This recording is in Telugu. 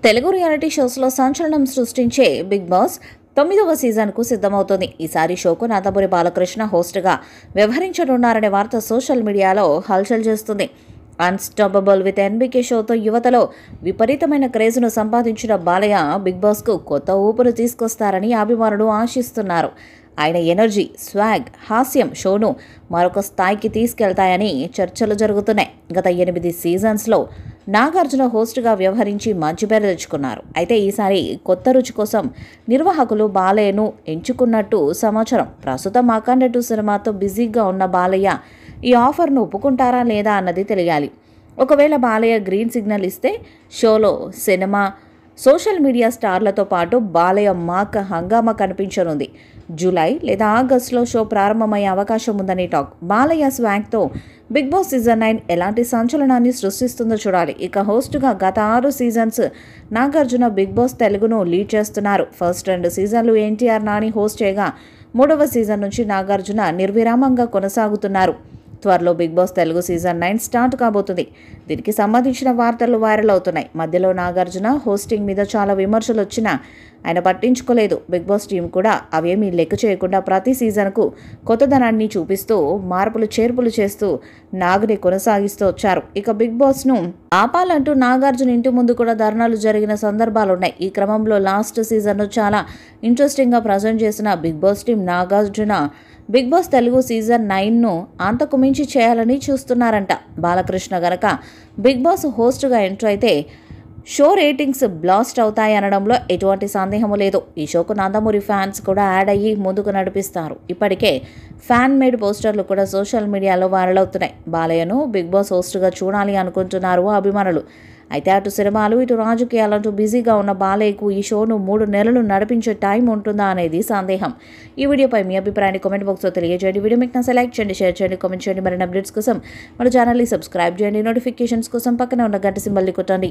తెలుగు రియాలిటీ షోస్లో సంచలనం సృష్టించే బిగ్ బాస్ 9వ సీజన్కు సిద్ధమవుతుంది. ఈసారి షోకు నందమూరి బాలకృష్ణ హోస్ట్గా వ్యవహరించనున్నారనే వార్త సోషల్ మీడియాలో హల్చల్ చేస్తుంది. అన్స్టాపబుల్ విత్ ఎన్బీకే షోతో యువతలో విపరీతమైన క్రేజ్ను సంపాదించిన బాలయ్య బిగ్ బాస్కు కొత్త ఊపును తీసుకొస్తారని అభిమానులు ఆశిస్తున్నారు. ఆయన ఎనర్జీ, స్వాగ్, హాస్యం షోను మరొక స్థాయికి తీసుకెళ్తాయని చర్చలు జరుగుతున్నాయి. గత 8 సీజన్స్లో నాగార్జున హోస్ట్గా వ్యవహరించి మంచి పేరు తెచ్చుకున్నారు. అయితే ఈసారి కొత్త రుచి కోసం నిర్వాహకులు బాలయ్యను ఎంచుకున్నట్టు సమాచారం. ప్రస్తుతం అఖండ 2 సినిమాతో బిజీగా ఉన్న బాలయ్య ఈ ఆఫర్ను ఒప్పుకుంటారా లేదా అన్నది తెలియాలి. ఒకవేళ బాలయ్య గ్రీన్ సిగ్నల్ ఇస్తే షోలో సినిమా, సోషల్ మీడియా స్టార్లతో పాటు బాలయ్య మాక్ హంగామా కనిపించనుంది. జూలై లేదా ఆగస్టులో షో ప్రారంభమయ్యే అవకాశం ఉందని టాక్. బాలయ్య స్వాగ్తో బిగ్ బాస్ సీజన్ 9 ఎలాంటి సంచలనాన్ని సృష్టిస్తుందో చూడాలి. ఇక హోస్ట్గా గత 6 సీజన్స్ నాగార్జున బిగ్ బాస్ తెలుగును లీడ్ చేస్తున్నారు. ఫస్ట్ 2 సీజన్లు ఎన్టీఆర్ నాని హోస్ట్ చేయగా 3వ సీజన్ నుంచి నాగార్జున నిర్విరామంగా కొనసాగుతున్నారు. త్వరలో Bigg Boss Telugu season 9 start కాబోతుంది. దీనికి సంబంధించిన వార్తలు వైరల్ అవుతున్నాయి. మధ్యలో నాగార్జున హోస్టింగ్ మీద చాలా విమర్శలు వచ్చినా ఆయన పట్టించుకోలేదు. బిగ్ బాస్ టీం కూడా అవేమీ లెక్క చేయకుండా ప్రతి సీజన్కు కొత్తదనాన్ని చూపిస్తూ మార్పులు చేర్పులు చేస్తూ నాగుని కొనసాగిస్తూ వచ్చారు. ఇక బిగ్ బాస్ను ఆపాలంటూ నాగార్జున ఇంటి ముందు కూడా ధర్నాలు జరిగిన సందర్భాలున్నాయి. ఈ క్రమంలో లాస్ట్ సీజన్ను చాలా ఇంట్రెస్టింగ్గా ప్రజెంట్ చేసిన Bigg Boss team Nagarjuna Bigg Boss Telugu season 9ను అంతకు మించి చేయాలని చూస్తున్నారంట. బాలకృష్ణ గనక బిగ్ బాస్ హోస్ట్గా ఎంటర్ అయితే షో రేటింగ్స్ బ్లాస్ట్ అవుతాయనడంలో ఎటువంటి సందేహము లేదు. ఈ షోకు నందమూరి ఫ్యాన్స్ కూడా యాడ్ అయ్యి ముందుకు నడిపిస్తారు. ఇప్పటికే ఫ్యాన్ మేడ్ పోస్టర్లు కూడా సోషల్ మీడియాలో వైరల్ అవుతున్నాయి. బాలయ్యను బిగ్ బాస్ హోస్ట్గా చూడాలి అనుకుంటున్నారు అభిమానులు. అయితే అటు సినిమాలు, ఇటు రాజకీయాలంటూ బిజీగా ఉన్న బాలయ్యకు ఈ షోను 3 నెలలు నడిపించే టైం ఉంటుందా అనేది సందేహం. ఈ వీడియోపై మీ అభిప్రాయాన్ని కామెంట్ బాక్స్లో తెలియజేయండి. వీడియో మీకు నచ్చితే లైక్ చేయండి, షేర్ చేయండి, కామెంట్ చేయండి. మరిన్ని అప్డేట్స్ కోసం మన ఛానల్ని సబ్స్క్రైబ్ చేయండి. నోటిఫికేషన్స్ కోసం పక్కన ఉన్న గంట సింబల్ని కొట్టండి.